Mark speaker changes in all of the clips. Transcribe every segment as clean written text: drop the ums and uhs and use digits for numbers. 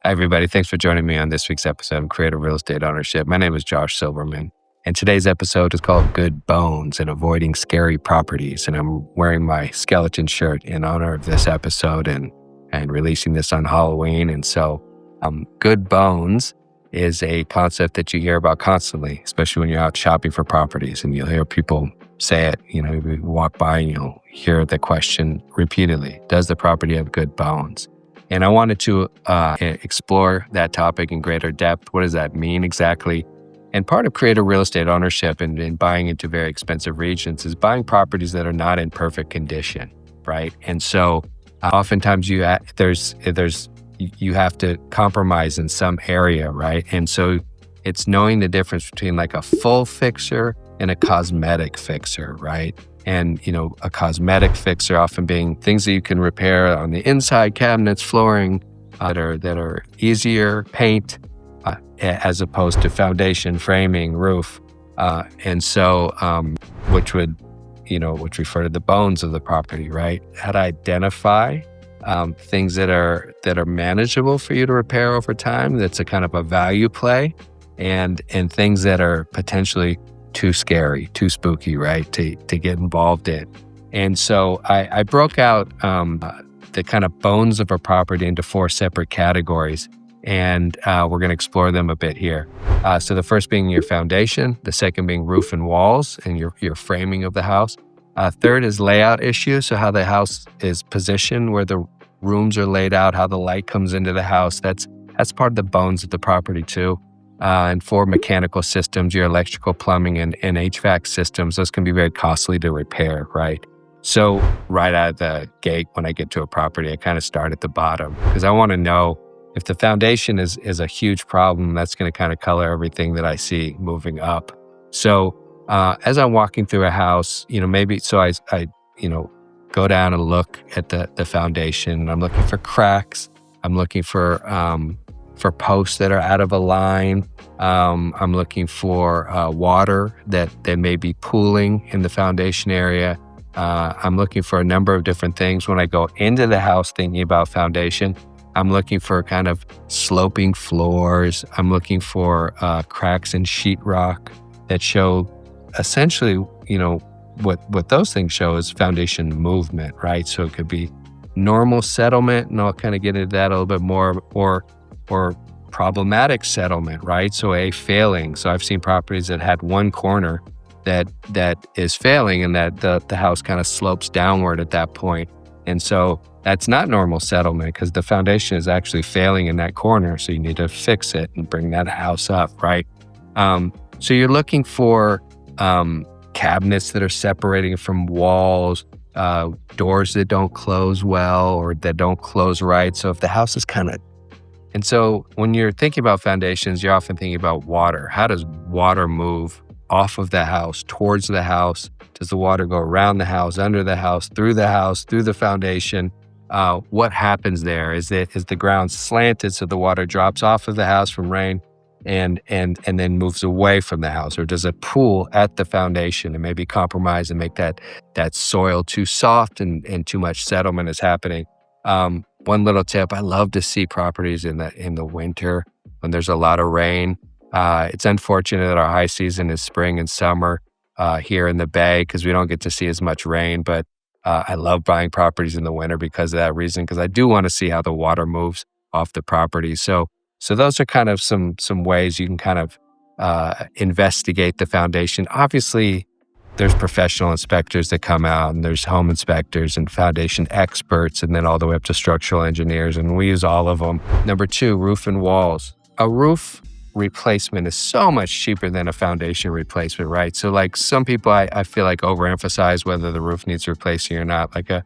Speaker 1: Hi, everybody. Thanks for joining me on this week's episode of Creative Real Estate Ownership. My name is Josh Silverman, and today's episode is called Good Bones and Avoiding Scary Properties. And I'm wearing my skeleton shirt in honor of this episode and releasing this on Halloween. And so good bones is a concept that you hear about constantly, especially when you're out shopping for properties, and you'll hear people say it. You walk by and you'll hear the question repeatedly: does the property have good bones? And I wanted to explore that topic in greater depth. What does that mean exactly? And part of creative real estate ownership and buying into very expensive regions is buying properties that are not in perfect condition, right? And so oftentimes you have to compromise in some area, right? And so it's knowing the difference between like a full fixer and a cosmetic fixer, right? And, a cosmetic fixer often being things that you can repair on the inside, cabinets, flooring, that are easier, paint, as opposed to foundation, framing, roof. Which refer to the bones of the property, right? How to identify things that are manageable for you to repair over time. That's a kind of a value play, and things that are potentially too scary, too spooky, right, to get involved in. And so I broke out the kind of bones of a property into 4 separate categories, and we're going to explore them a bit here. So the first being your foundation, the second being roof and walls and your framing of the house. Third is layout issues, so how the house is positioned, where the rooms are laid out, how the light comes into the house. That's part of the bones of the property too. And 4, mechanical systems, your electrical, plumbing, and HVAC systems. Those can be very costly to repair, right? So right out of the gate, when I get to a property, I kind of start at the bottom, because I want to know if the foundation is a huge problem. That's going to kind of color everything that I see moving up. So as I'm walking through a house, I go down and look at the foundation. I'm looking for cracks. I'm looking for posts that are out of a line. I'm looking for water that may be pooling in the foundation area. I'm looking for a number of different things. When I go into the house thinking about foundation, I'm looking for kind of sloping floors. I'm looking for cracks in sheetrock that show essentially, what those things show is foundation movement, right? So it could be normal settlement, and I'll kind of get into that a little bit more, or problematic settlement, right? So a failing. So I've seen properties that had one corner that is failing, and that the house kind of slopes downward at that point. And so that's not normal settlement, because the foundation is actually failing in that corner. So you need to fix it and bring that house up, right? So you're looking for cabinets that are separating from walls, doors that don't close well or that don't close right. So if the house is and so when you're thinking about foundations, you're often thinking about water. How does water move off of the house, towards the house? Does the water go around the house, under the house, through the foundation? What happens there? Is the ground slanted so the water drops off of the house from rain and then moves away from the house? Or does it pool at the foundation and maybe compromise and make that soil too soft and too much settlement is happening? One little tip: I love to see properties in the winter when there's a lot of rain. It's unfortunate that our high season is spring and summer here in the Bay, because we don't get to see as much rain. But I love buying properties in the winter because of that reason, because I do want to see how the water moves off the property. So those are kind of some ways you can kind of investigate the foundation. Obviously, there's professional inspectors that come out, and there's home inspectors and foundation experts, and then all the way up to structural engineers, and we use all of them. Number 2, roof and walls. A roof replacement is so much cheaper than a foundation replacement, right? So like some people I feel like overemphasize whether the roof needs replacing or not. Like a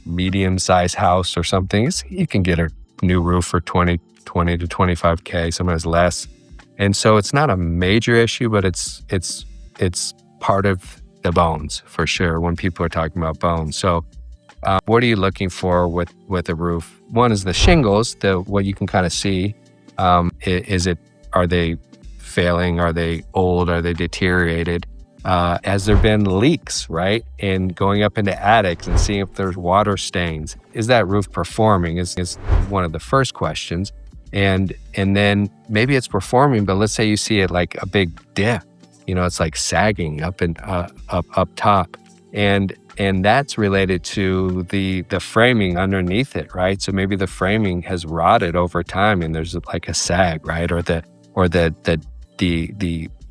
Speaker 1: medium-sized house or something, you can get a new roof for $20 to $25K, sometimes less. And so it's not a major issue, but it's part of the bones for sure when people are talking about bones. So what are you looking for with a roof? One is the shingles, what you can kind of see. Are they failing? Are they old? Are they deteriorated? Has there been leaks, right? And going up into attics and seeing if there's water stains. Is that roof performing is one of the first questions. And then maybe it's performing, but let's say you see it like a big dip, it's like sagging up and up top. And that's related to the framing underneath it, right? So maybe the framing has rotted over time and there's like a sag, right? Or the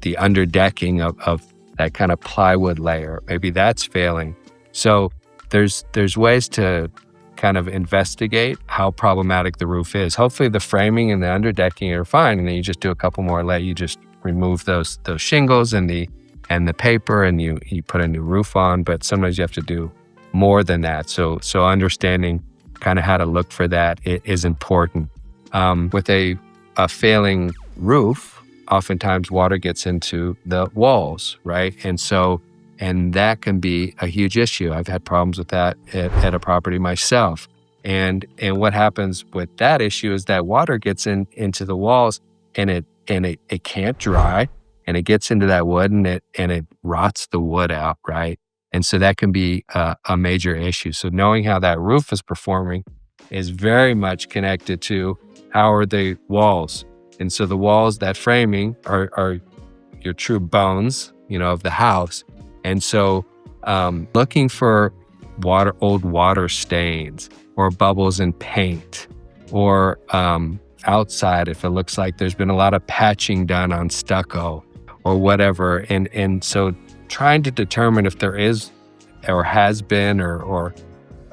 Speaker 1: underdecking of that kind of plywood layer. Maybe that's failing. So there's ways to kind of investigate how problematic the roof is. Hopefully the framing and the underdecking are fine, and then you just do a couple more layers. You just remove those shingles and the paper, and you put a new roof on. But sometimes you have to do more than that. So understanding kind of how to look for that is important. With a failing roof, oftentimes water gets into the walls, right? And that can be a huge issue. I've had problems with that at a property myself. And what happens with that issue is that water gets into the walls, and it can't dry, and it gets into that wood, and it rots the wood out, right? And so that can be a major issue. So knowing how that roof is performing is very much connected to how are the walls. And so the walls, that framing, are your true bones, of the house. And so looking for old water stains or bubbles in paint, or outside if it looks like there's been a lot of patching done on stucco or whatever. And so trying to determine if there is or has been or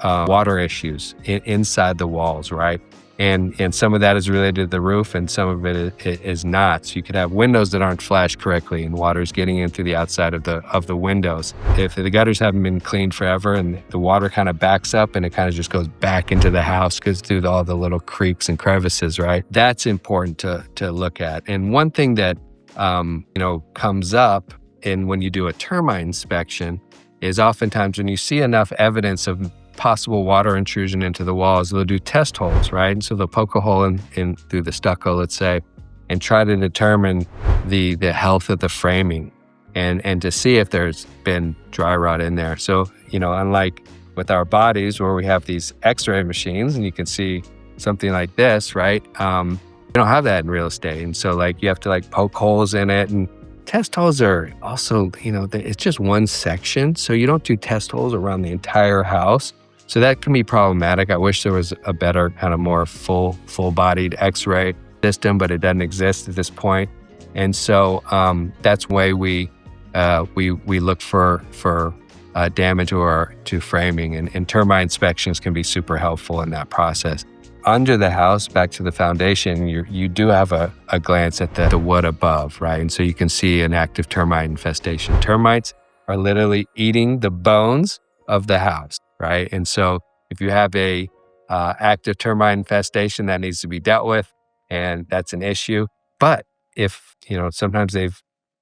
Speaker 1: water issues inside the walls, right? And some of that is related to the roof, and some of it is not. So you could have windows that aren't flashed correctly, and water's getting in through the outside of the windows. If the gutters haven't been cleaned forever, and the water kind of backs up and it kind of just goes back into the house, goes through all the little creeks and crevices, right? That's important to look at. And one thing that comes up when you do a termite inspection is oftentimes when you see enough evidence of possible water intrusion into the walls, they'll do test holes, right? And so they'll poke a hole in through the stucco, let's say, and try to determine the health of the framing and to see if there's been dry rot in there. So, unlike with our bodies where we have these x-ray machines and you can see something like this, right? You don't have that in real estate. And so you have to poke holes in it, and test holes are also, it's just one section. So you don't do test holes around the entire house. So that can be problematic. I wish there was a better kind of more full-bodied x-ray system, but it doesn't exist at this point. And so that's why we look for damage to framing, and termite inspections can be super helpful in that process. Under the house, back to the foundation, you do have a glance at the wood above, right? And so you can see an active termite infestation. Termites are literally eating the bones of the house, right? And so if you have a active termite infestation, that needs to be dealt with, and that's an issue. But if, sometimes they've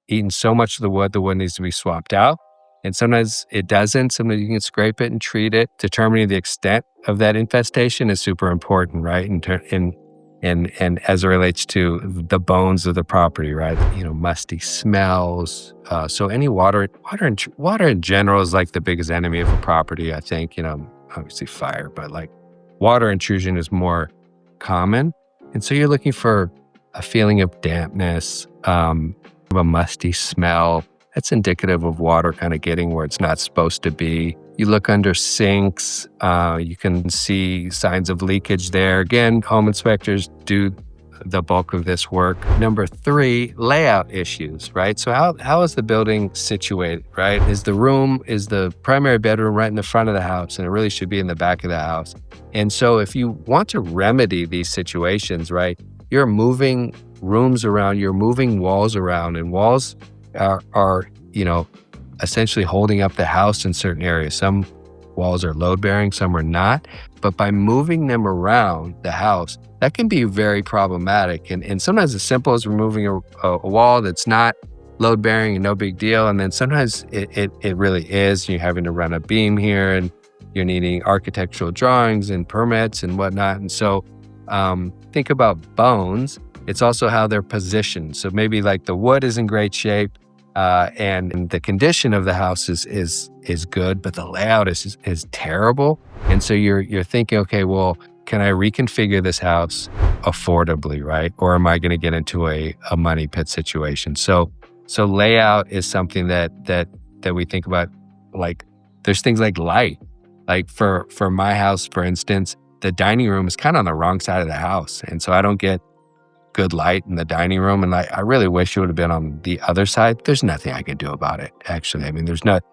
Speaker 1: eaten so much of the wood needs to be swapped out. And sometimes it doesn't. Sometimes you can scrape it and treat it. Determining the extent of that infestation is super important, right? And as it relates to the bones of the property, right? Musty smells. So any water in general is like the biggest enemy of a property, I think. Obviously fire, but water intrusion is more common. And so you're looking for a feeling of dampness, a musty smell. That's indicative of water kind of getting where it's not supposed to be. You look under sinks, you can see signs of leakage there. Again, home inspectors do the bulk of this work. Number 3, layout issues, right? So how is the building situated, right? Is the primary bedroom right in the front of the house, and it really should be in the back of the house? And so if you want to remedy these situations, right, you're moving rooms around, you're moving walls around, and walls are essentially holding up the house in certain areas. Some walls are load bearing, some are not. But by moving them around the house, that can be very problematic. And sometimes as simple as removing a wall that's not load bearing and no big deal. And then sometimes it really is. You're having to run a beam here, and you're needing architectural drawings and permits and whatnot. And so think about bones. It's also how they're positioned. So maybe the wood is in great shape. and the condition of the house is good, but the layout is terrible. And so you're thinking, okay, well, can I reconfigure this house affordably, right? Or am I going to get into a money pit situation? So layout is something that we think about. Like, there's things like light. Like for my house, for instance, the dining room is kind of on the wrong side of the house, and so I don't get good light in the dining room. And I really wish it would have been on the other side. There's nothing I can do about it, actually. I mean, there's not.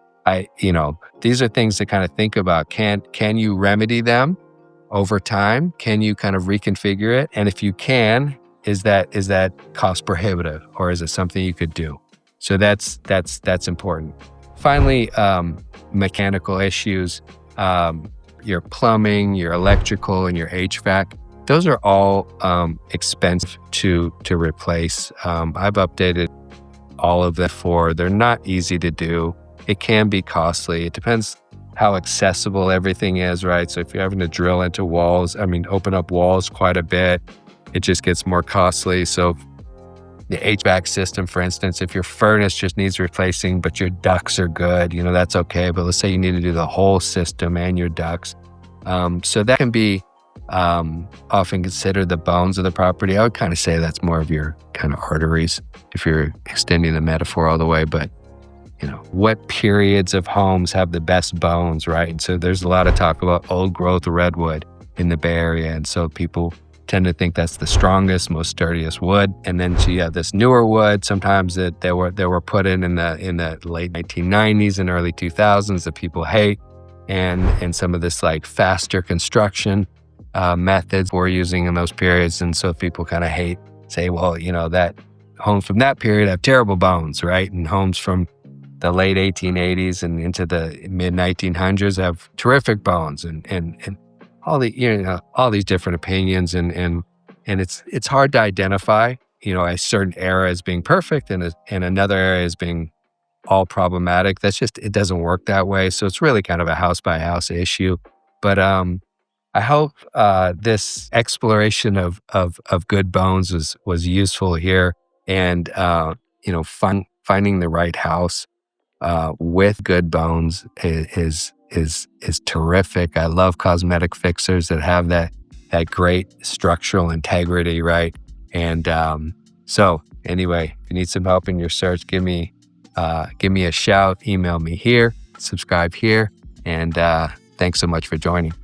Speaker 1: These are things to kind of think about. Can you remedy them over time? Can you kind of reconfigure it? And if you can, is that cost prohibitive, or is it something you could do? So that's important. Finally, mechanical issues, your plumbing, your electrical, and your HVAC. Those are all expensive to replace. I've updated all of them before. They're not easy to do. It can be costly. It depends how accessible everything is, right? So if you're having to drill into walls, open up walls quite a bit, it just gets more costly. So the HVAC system, for instance, if your furnace just needs replacing, but your ducts are good, that's okay. But let's say you need to do the whole system and your ducts. So that can be often considered the bones of the property. I would kind of say that's more of your kind of arteries if you're extending the metaphor all the way. But what periods of homes have the best bones, right? And so there's a lot of talk about old growth redwood in the Bay Area. And so people tend to think that's the strongest, most sturdiest wood. And then so you have this newer wood, sometimes that they were put in the late 1990s and early 2000s that people hate. And some of this like faster construction methods we're using in those periods. And so people kind of say, well, that homes from that period have terrible bones, right? And homes from the late 1880s and into the mid 1900s have terrific bones, and all these different opinions, and it's hard to identify, a certain era as being perfect and another era as being all problematic. It doesn't work that way. So it's really kind of a house by house issue. But I hope this exploration of good bones was useful here, and finding the right house with good bones is terrific. I love cosmetic fixers that have that great structural integrity, right? And so anyway, if you need some help in your search, give me a shout, email me here, subscribe here, and thanks so much for joining.